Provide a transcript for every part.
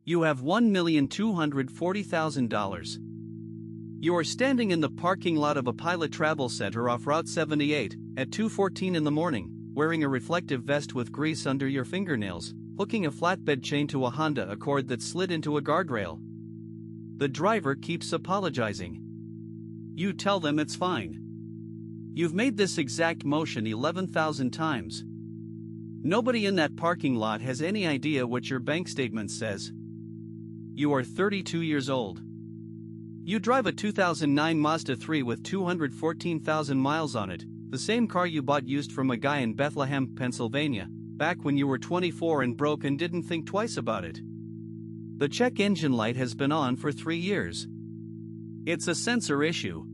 You have $1,240,000. You are standing in the parking lot of a Pilot Travel Center off Route 78 at 2:14 in the morning, wearing a reflective vest with grease under your fingernails, hooking a flatbed chain to a Honda Accord that slid into a guardrail. The driver keeps apologizing. You tell them it's fine. You've made this exact motion 11,000 times. Nobody in that parking lot has any idea what your bank statement says. You are 32 years old. You drive a 2009 Mazda 3 with 214,000 miles on it, the same car you bought used from a guy in Bethlehem, Pennsylvania, back when you were 24 and broke and didn't think twice about it. The check engine light has been on for 3 years. It's a sensor issue.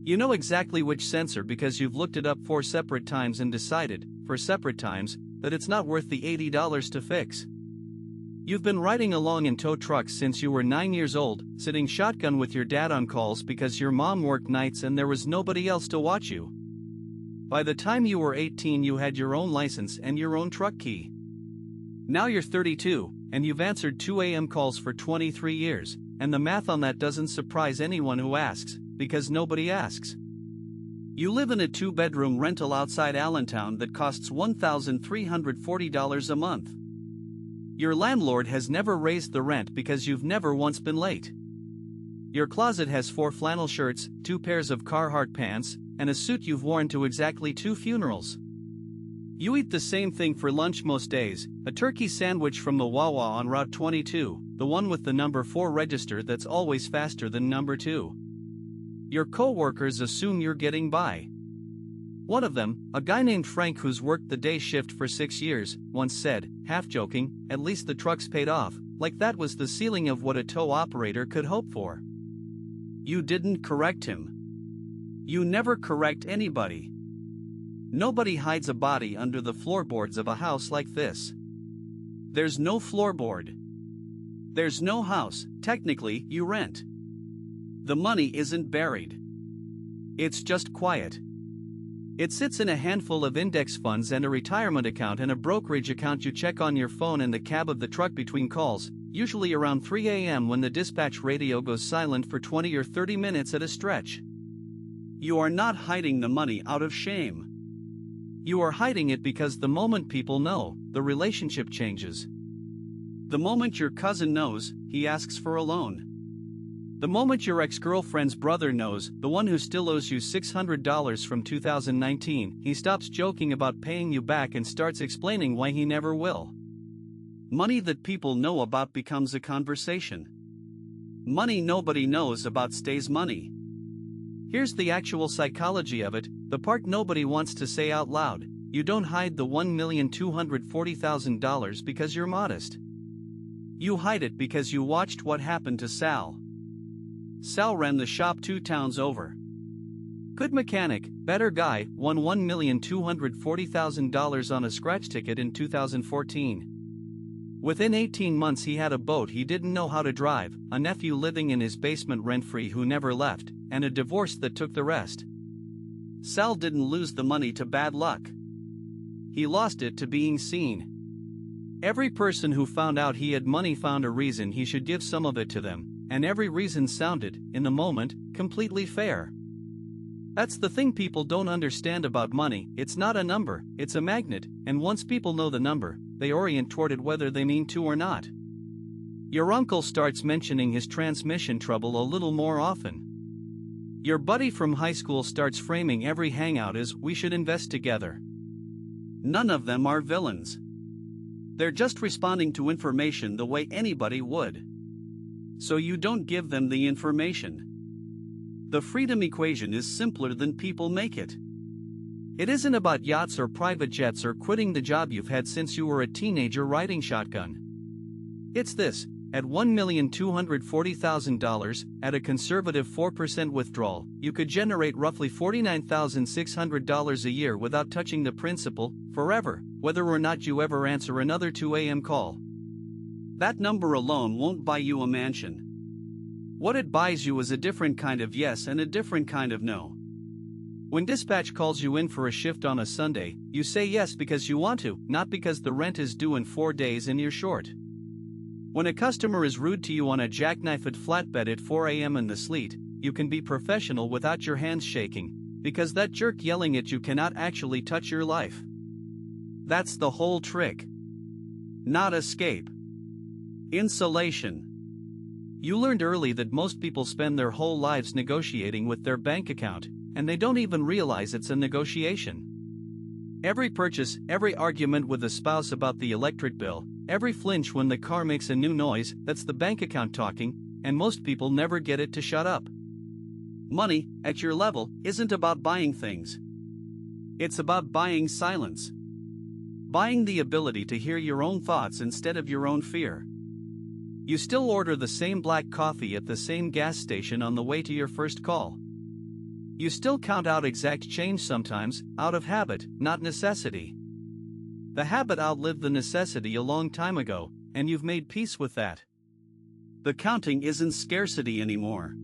You know exactly which sensor because you've looked it up 4 separate times and decided, for separate times, that it's not worth the $80 to fix. You've been riding along in tow trucks since you were 9 years old, sitting shotgun with your dad on calls because your mom worked nights and there was nobody else to watch you. By the time you were 18 you had your own license and your own truck key. Now you're 32, and you've answered 2 a.m. calls for 23 years, and the math on that doesn't surprise anyone who asks, because nobody asks. You live in a 2-bedroom rental outside Allentown that costs $1,340 a month. Your landlord has never raised the rent because you've never once been late. Your closet has 4 flannel shirts, 2 pairs of Carhartt pants, and a suit you've worn to exactly 2 funerals. You eat the same thing for lunch most days, a turkey sandwich from the Wawa on Route 22, the one with the number 4 register that's always faster than number 2. Your co-workers assume you're getting by. One of them, a guy named Frank who's worked the day shift for 6 years, once said, half joking, "At least the truck's paid off," like that was the ceiling of what a tow operator could hope for. You didn't correct him. You never correct anybody. Nobody hides a body under the floorboards of a house like this. There's no floorboard. There's no house, technically, you rent. The money isn't buried. It's just quiet. It sits in a handful of index funds and a retirement account and a brokerage account you check on your phone in the cab of the truck between calls, usually around 3 a.m. when the dispatch radio goes silent for 20 or 30 minutes at a stretch. You are not hiding the money out of shame. You are hiding it because the moment people know, the relationship changes. The moment your cousin knows, he asks for a loan. The moment your ex-girlfriend's brother knows, the one who still owes you $600 from 2019, he stops joking about paying you back and starts explaining why he never will. Money that people know about becomes a conversation. Money nobody knows about stays money. Here's the actual psychology of it, the part nobody wants to say out loud. You don't hide the $1,240,000 because you're modest. You hide it because you watched what happened to Sal. Sal ran the shop 2 towns over. Good mechanic, better guy, won $1,240,000 on a scratch ticket in 2014. Within 18 months he had a boat he didn't know how to drive, a nephew living in his basement rent-free who never left, and a divorce that took the rest. Sal didn't lose the money to bad luck. He lost it to being seen. Every person who found out he had money found a reason he should give some of it to them, and every reason sounded, in the moment, completely fair. That's the thing people don't understand about money, it's not a number, it's a magnet, and once people know the number, they orient toward it whether they mean to or not. Your uncle starts mentioning his transmission trouble a little more often. Your buddy from high school starts framing every hangout as, "We should invest together." None of them are villains. They're just responding to information the way anybody would. So you don't give them the information. The freedom equation is simpler than people make it. It isn't about yachts or private jets or quitting the job you've had since you were a teenager riding shotgun. It's this: at $1,240,000, at a conservative 4% withdrawal, you could generate roughly $49,600 a year without touching the principal, forever, whether or not you ever answer another 2 a.m. call. That number alone won't buy you a mansion. What it buys you is a different kind of yes and a different kind of no. When dispatch calls you in for a shift on a Sunday, you say yes because you want to, not because the rent is due in 4 days and you're short. When a customer is rude to you on a jackknifed flatbed at 4 a.m. in the sleet, you can be professional without your hands shaking, because that jerk yelling at you cannot actually touch your life. That's the whole trick. Not escape. Insulation. You learned early that most people spend their whole lives negotiating with their bank account, and they don't even realize it's a negotiation. Every purchase, every argument with a spouse about the electric bill, every flinch when the car makes a new noise, that's the bank account talking, and most people never get it to shut up. Money, at your level, isn't about buying things. It's about buying silence. Buying the ability to hear your own thoughts instead of your own fear. You still order the same black coffee at the same gas station on the way to your first call. You still count out exact change sometimes, out of habit, not necessity. The habit outlived the necessity a long time ago, and you've made peace with that. The counting isn't scarcity anymore.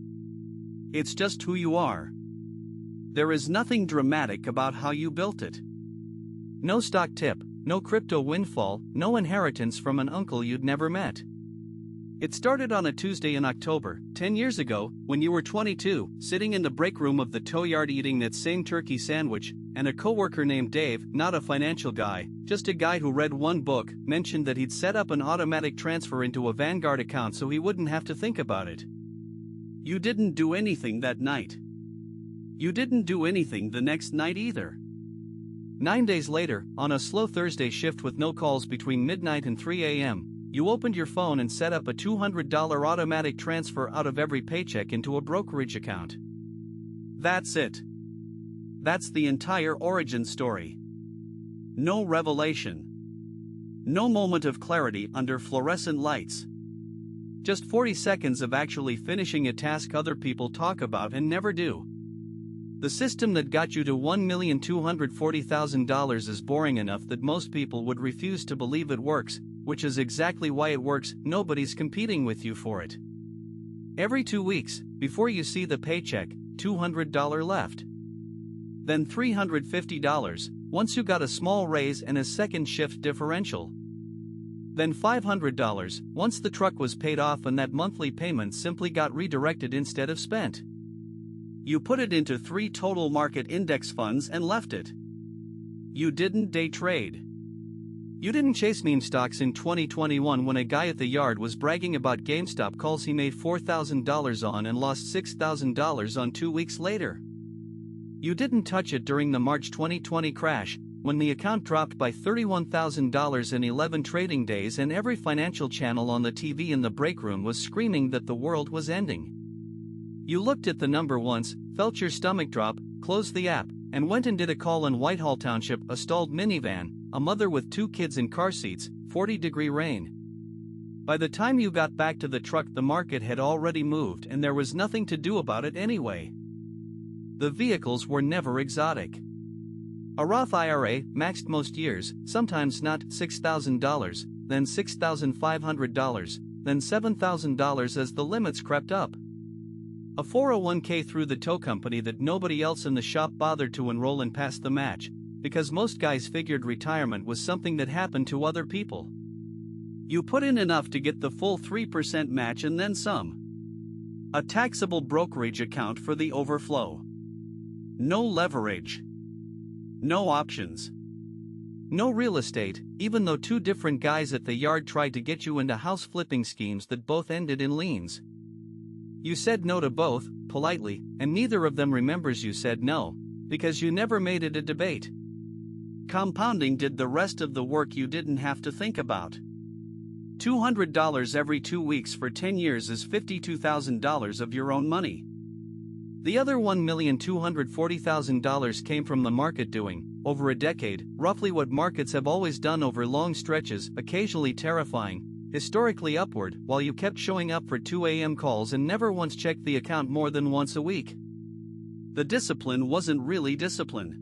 It's just who you are. There is nothing dramatic about how you built it. No stock tip, no crypto windfall, no inheritance from an uncle you'd never met. It started on a Tuesday in October, 10 years ago, when you were 22, sitting in the break room of the tow yard eating that same turkey sandwich, and a coworker named Dave, not a financial guy, just a guy who read one book, mentioned that he'd set up an automatic transfer into a Vanguard account so he wouldn't have to think about it. You didn't do anything that night. You didn't do anything the next night either. 9 days later, on a slow Thursday shift with no calls between midnight and 3 a.m., you opened your phone and set up a $200 automatic transfer out of every paycheck into a brokerage account. That's it. That's the entire origin story. No revelation. No moment of clarity under fluorescent lights. Just 40 seconds of actually finishing a task other people talk about and never do. The system that got you to $1,240,000 is boring enough that most people would refuse to believe it works, which is exactly why it works. Nobody's competing with you for it. Every 2 weeks, before you see the paycheck, $200 left. Then $350, once you got a small raise and a second shift differential. Then $500, once the truck was paid off and that monthly payment simply got redirected instead of spent. You put it into 3 total market index funds and left it. You didn't day trade. You didn't chase meme stocks in 2021 when a guy at the yard was bragging about GameStop calls he made $4,000 on and lost $6,000 on 2 weeks later. You didn't touch it during the March 2020 crash, when the account dropped by $31,000 in 11 trading days and every financial channel on the TV in the break room was screaming that the world was ending. You looked at the number once, felt your stomach drop, closed the app, and went and did a call in Whitehall Township, a stalled minivan, a mother with 2 kids in car seats, 40-degree rain. By the time you got back to the truck, the market had already moved and there was nothing to do about it anyway. The vehicles were never exotic. A Roth IRA maxed most years, sometimes not $6,000, then $6,500, then $7,000 as the limits crept up. A 401k through the tow company that nobody else in the shop bothered to enroll in passed the match, because most guys figured retirement was something that happened to other people. You put in enough to get the full 3% match and then some. A taxable brokerage account for the overflow. No leverage. No options. No real estate, even though 2 different guys at the yard tried to get you into house flipping schemes that both ended in liens. You said no to both, politely, and neither of them remembers you said no, because you never made it a debate. Compounding did the rest of the work you didn't have to think about. $200 every 2 weeks for 10 years is $52,000 of your own money. The other $1,240,000 came from the market doing, over a decade, roughly what markets have always done over long stretches, occasionally terrifying, historically upward, while you kept showing up for 2 a.m. calls and never once checked the account more than once a week. The discipline wasn't really discipline.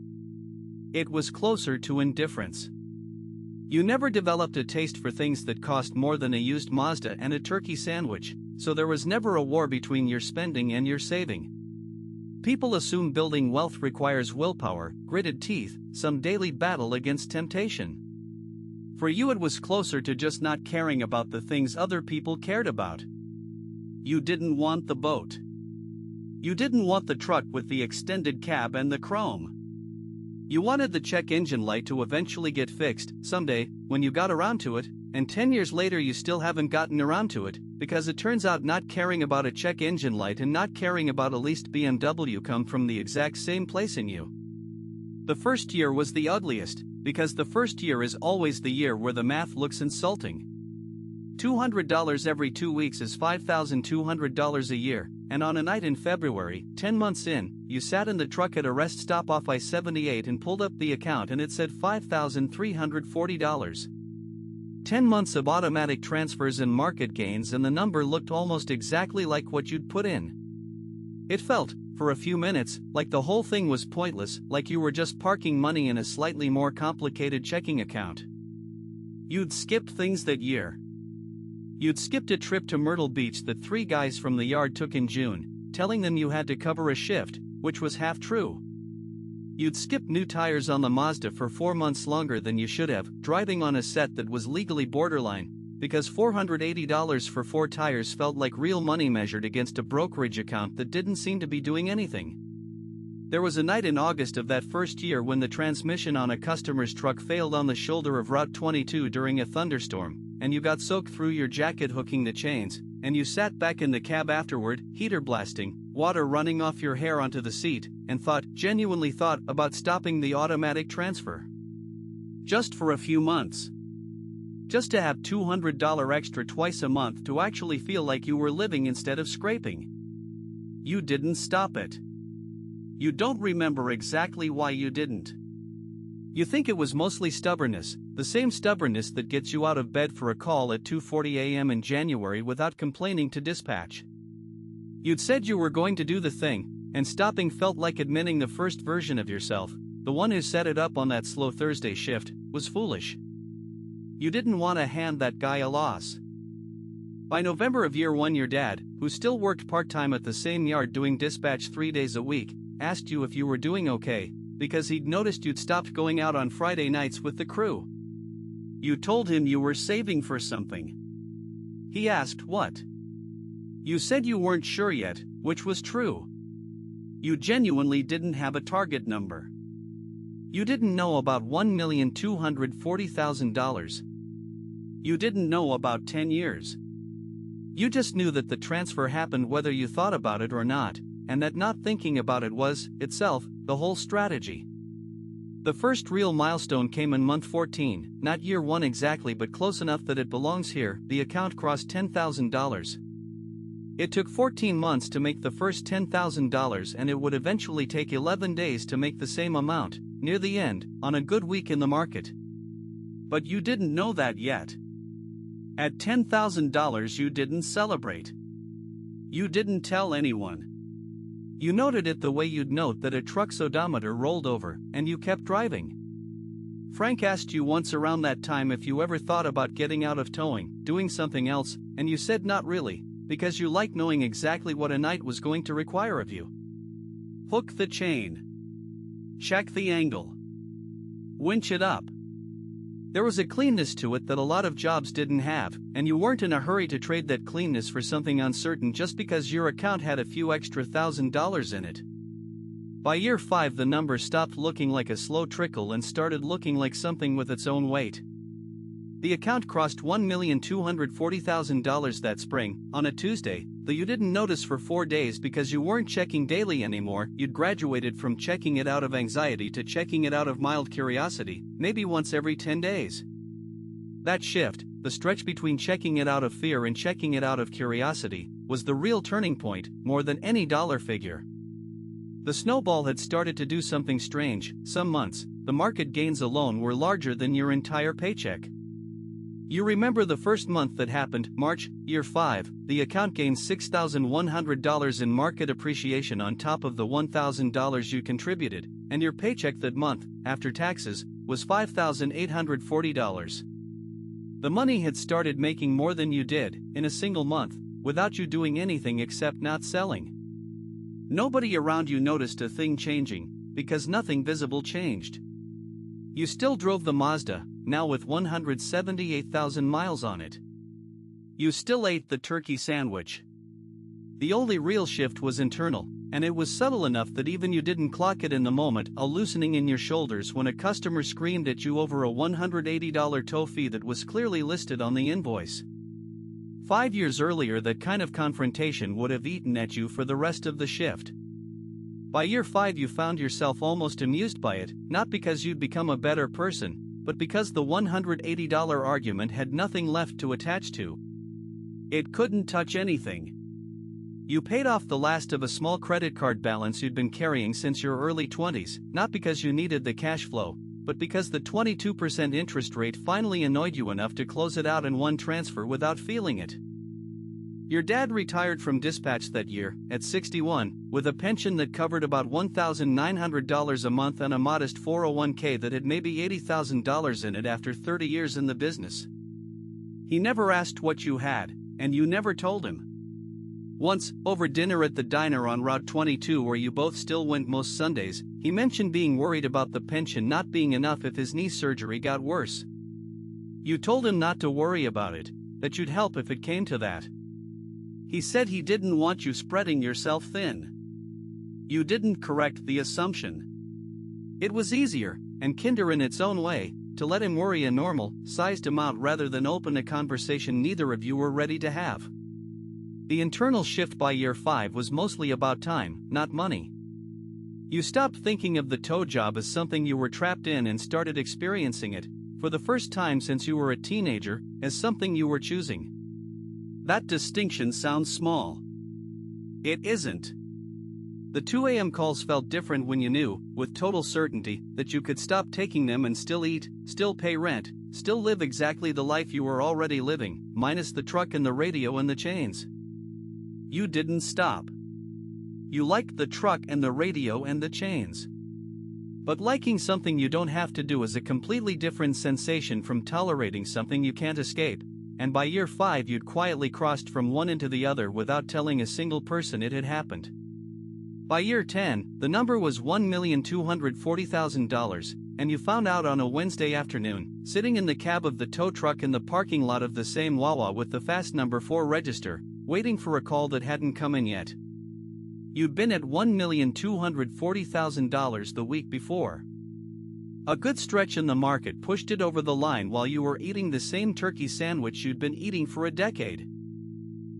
It was closer to indifference. You never developed a taste for things that cost more than a used Mazda and a turkey sandwich, so there was never a war between your spending and your saving. People assume building wealth requires willpower, gritted teeth, some daily battle against temptation. For you, it was closer to just not caring about the things other people cared about. You didn't want the boat. You didn't want the truck with the extended cab and the chrome. You wanted the check engine light to eventually get fixed, someday, when you got around to it, and 10 years later you still haven't gotten around to it, because it turns out not caring about a check engine light and not caring about a leased BMW come from the exact same place in you. The first year was the ugliest, because the first year is always the year where the math looks insulting. $200 every 2 weeks is $5,200 a year, and on a night in February, 10 months in, you sat in the truck at a rest stop off I-78 and pulled up the account and it said $5,340. 10 months of automatic transfers and market gains, and the number looked almost exactly like what you'd put in. It felt, for a few minutes, like the whole thing was pointless, like you were just parking money in a slightly more complicated checking account. You'd skipped things that year. You'd skipped a trip to Myrtle Beach that 3 guys from the yard took in June, telling them you had to cover a shift, which was half true. You'd skipped new tires on the Mazda for 4 months longer than you should have, driving on a set that was legally borderline, because $480 for 4 tires felt like real money measured against a brokerage account that didn't seem to be doing anything. There was a night in August of that first year when the transmission on a customer's truck failed on the shoulder of Route 22 during a thunderstorm, and you got soaked through your jacket hooking the chains, and you sat back in the cab afterward, heater blasting, water running off your hair onto the seat, and genuinely thought about stopping the automatic transfer. Just for a few months. Just to have $200 extra twice a month to actually feel like you were living instead of scraping. You didn't stop it. You don't remember exactly why you didn't. You think it was mostly stubbornness, the same stubbornness that gets you out of bed for a call at 2:40 a.m. in January without complaining to dispatch. You'd said you were going to do the thing, and stopping felt like admitting the first version of yourself, the one who set it up on that slow Thursday shift, was foolish. You didn't want to hand that guy a loss. By November of year 1, your dad, who still worked part-time at the same yard doing dispatch 3 days a week, asked you if you were doing okay, because he'd noticed you'd stopped going out on Friday nights with the crew. You told him you were saving for something. He asked what? You said you weren't sure yet, which was true. You genuinely didn't have a target number. You didn't know about $1,240,000. You didn't know about 10 years. You just knew that the transfer happened whether you thought about it or not, and that not thinking about it was, itself, the whole strategy. The first real milestone came in month 14, not year 1 exactly but close enough that it belongs here. The account crossed $10,000. It took 14 months to make the first $10,000, and it would eventually take 11 days to make the same amount, near the end, on a good week in the market. But you didn't know that yet. At $10,000 you didn't celebrate. You didn't tell anyone. You noted it the way you'd note that a truck's odometer rolled over, and you kept driving. Frank asked you once around that time if you ever thought about getting out of towing, doing something else, and you said not really, because you like knowing exactly what a night was going to require of you. Hook the chain. Check the angle. Winch it up. There was a cleanness to it that a lot of jobs didn't have, and you weren't in a hurry to trade that cleanness for something uncertain just because your account had a few extra $1,000s in it. By year 5 the number stopped looking like a slow trickle and started looking like something with its own weight. The account crossed $1,240,000 that spring, on a Tuesday, though you didn't notice for 4 days because you weren't checking daily anymore. You'd graduated from checking it out of anxiety to checking it out of mild curiosity, maybe once every 10 days. That shift, the stretch between checking it out of fear and checking it out of curiosity, was the real turning point, more than any dollar figure. The snowball had started to do something strange. Some months, the market gains alone were larger than your entire paycheck. You remember the first month that happened, March, year 5, the account gained $6,100 in market appreciation on top of the $1,000 you contributed, and your paycheck that month, after taxes, was $5,840. The money had started making more than you did, in a single month, without you doing anything except not selling. Nobody around you noticed a thing changing, because nothing visible changed. You still drove the Mazda, now with 178,000 miles on it. You still ate the turkey sandwich. The only real shift was internal, and it was subtle enough that even you didn't clock it in the moment, a loosening in your shoulders when a customer screamed at you over a $180 tow fee that was clearly listed on the invoice. 5 years earlier, that kind of confrontation would have eaten at you for the rest of the shift. By year 5 you found yourself almost amused by it, not because you'd become a better person, but because the $180 argument had nothing left to attach to. It couldn't touch anything. You paid off the last of a small credit card balance you'd been carrying since your early 20s, not because you needed the cash flow, but because the 22% interest rate finally annoyed you enough to close it out in one transfer without feeling it. Your dad retired from dispatch that year, at 61, with a pension that covered about $1,900 a month and a modest 401k that had maybe $80,000 in it after 30 years in the business. He never asked what you had, and you never told him. Once, over dinner at the diner on Route 22 where you both still went most Sundays, he mentioned being worried about the pension not being enough if his knee surgery got worse. You told him not to worry about it, that you'd help if it came to that. He said he didn't want you spreading yourself thin. You didn't correct the assumption. It was easier, and kinder in its own way, to let him worry a normal-sized amount rather than open a conversation neither of you were ready to have. The internal shift by year 5 was mostly about time, not money. You stopped thinking of the tow job as something you were trapped in and started experiencing it, for the first time since you were a teenager, as something you were choosing. That distinction sounds small. It isn't. The 2 a.m. calls felt different when you knew, with total certainty, that you could stop taking them and still eat, still pay rent, still live exactly the life you were already living, minus the truck and the radio and the chains. You didn't stop. You liked the truck and the radio and the chains. But liking something you don't have to do is a completely different sensation from tolerating something you can't escape, and by year 5 you'd quietly crossed from one into the other without telling a single person it had happened. By year 10, the number was $1,240,000, and you found out on a Wednesday afternoon, sitting in the cab of the tow truck in the parking lot of the same Wawa with the fast number 4 register, waiting for a call that hadn't come in yet. You'd been at $1,240,000 the week before. A good stretch in the market pushed it over the line while you were eating the same turkey sandwich you'd been eating for a decade.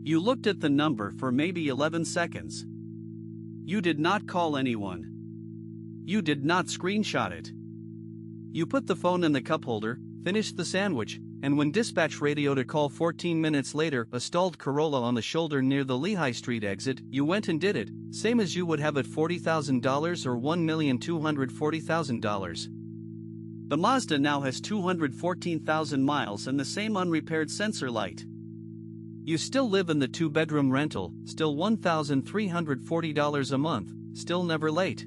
You looked at the number for maybe 11 seconds. You did not call anyone. You did not screenshot it. You put the phone in the cup holder, finished the sandwich, and when dispatch radioed a call 14 minutes later, a stalled Corolla on the shoulder near the Lehigh Street exit, you went and did it, same as you would have at $40,000 or $1,240,000. The Mazda now has 214,000 miles and the same unrepaired sensor light. You still live in the 2-bedroom rental, still $1,340 a month, still never late.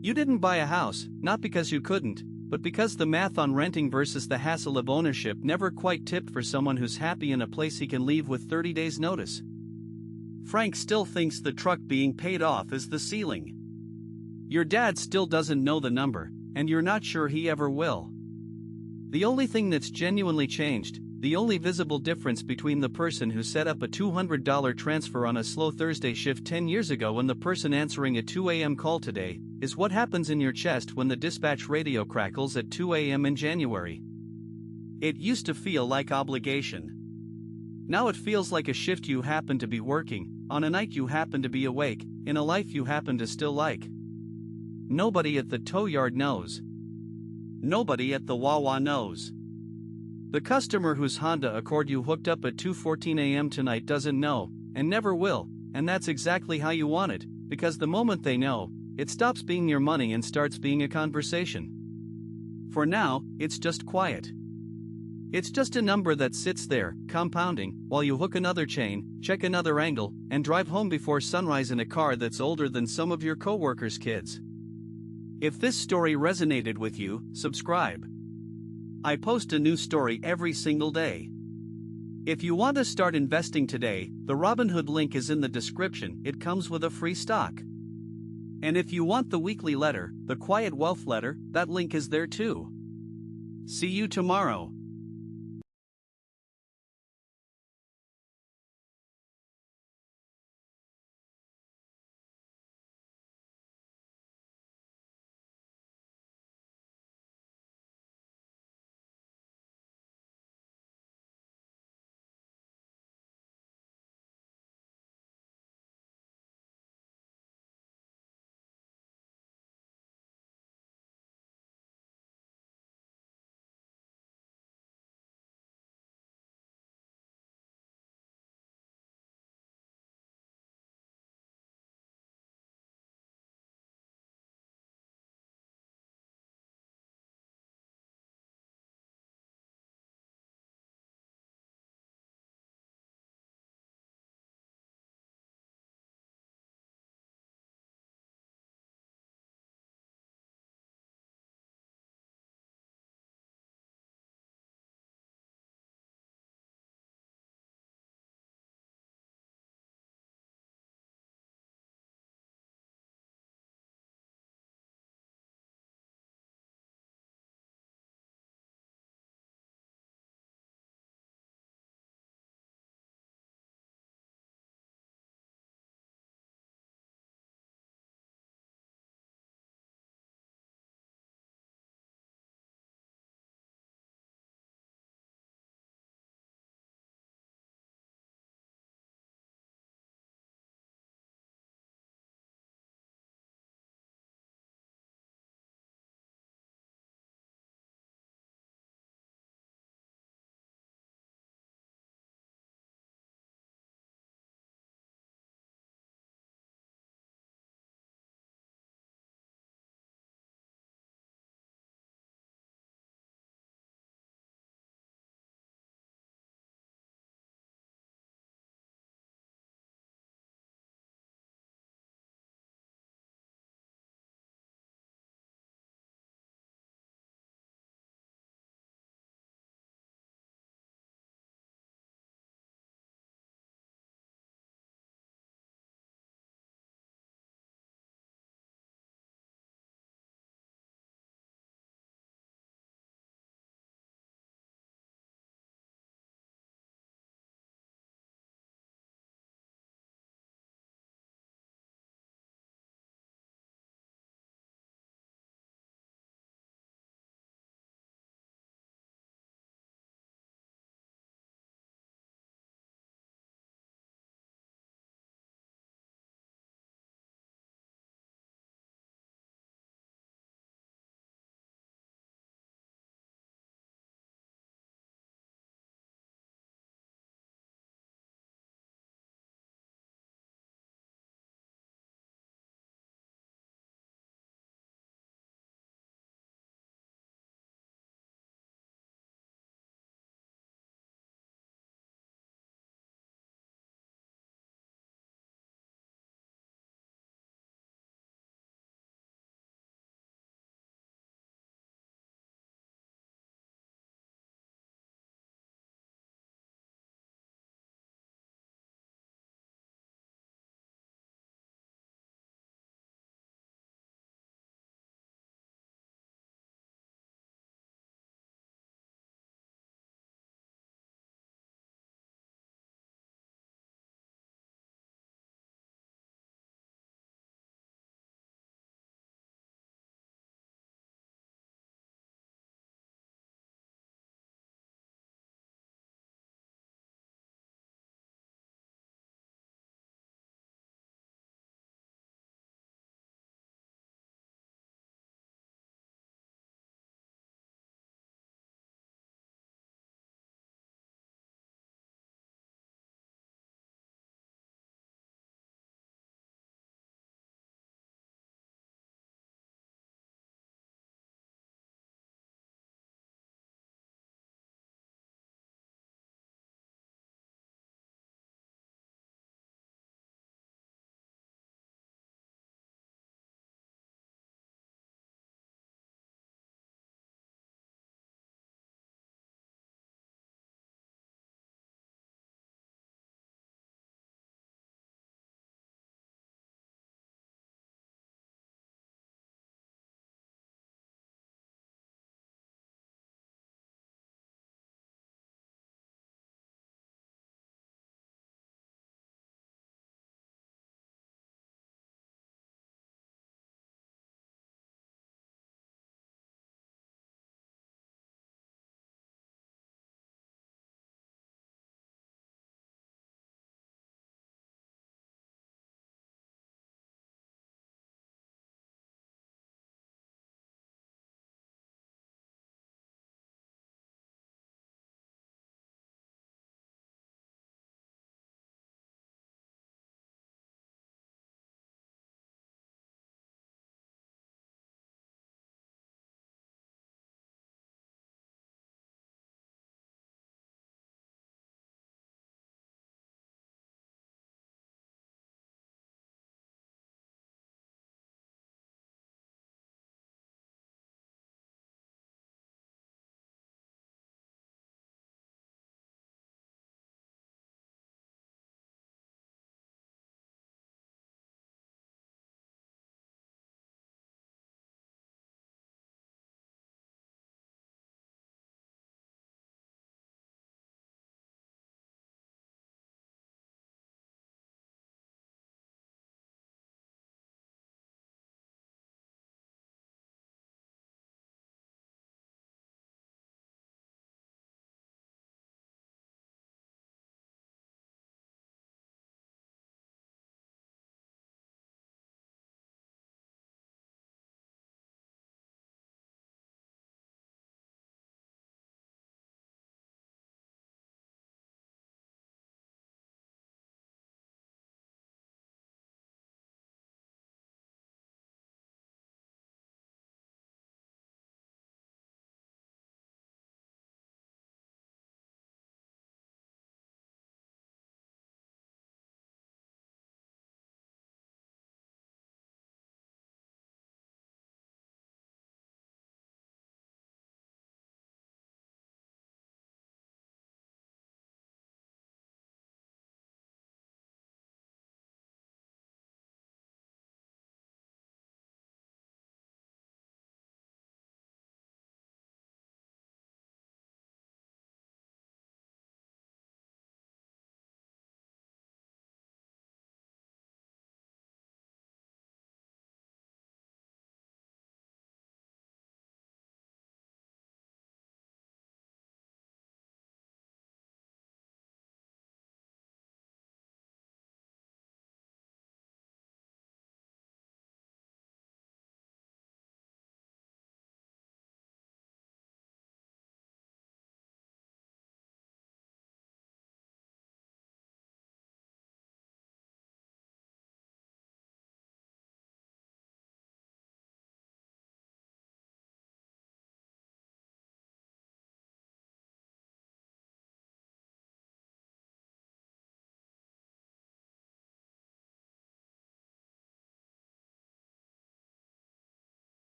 You didn't buy a house, not because you couldn't, but because the math on renting versus the hassle of ownership never quite tipped for someone who's happy in a place he can leave with 30 days' notice. Frank still thinks the truck being paid off is the ceiling. Your dad still doesn't know the number, and you're not sure he ever will. The only thing that's genuinely changed, the only visible difference between the person who set up a $200 transfer on a slow Thursday shift 10 years ago and the person answering a 2 a.m. call today, is what happens in your chest when the dispatch radio crackles at 2 a.m. in January. It used to feel like obligation. Now it feels like a shift you happen to be working, on a night you happen to be awake, in a life you happen to still like. Nobody at the tow yard knows. Nobody at the Wawa knows. The customer whose Honda Accord you hooked up at 2:14 a.m. tonight doesn't know, and never will, and that's exactly how you want it, because the moment they know, it stops being your money and starts being a conversation. For now, it's just quiet. It's just a number that sits there, compounding, while you hook another chain, check another angle, and drive home before sunrise in a car that's older than some of your coworkers' kids. If this story resonated with you, subscribe. I post a new story every single day. If you want to start investing today, the Robinhood link is in the description. It comes with a free stock. And if you want the weekly letter, the Quiet Wealth letter, that link is there too. See you tomorrow.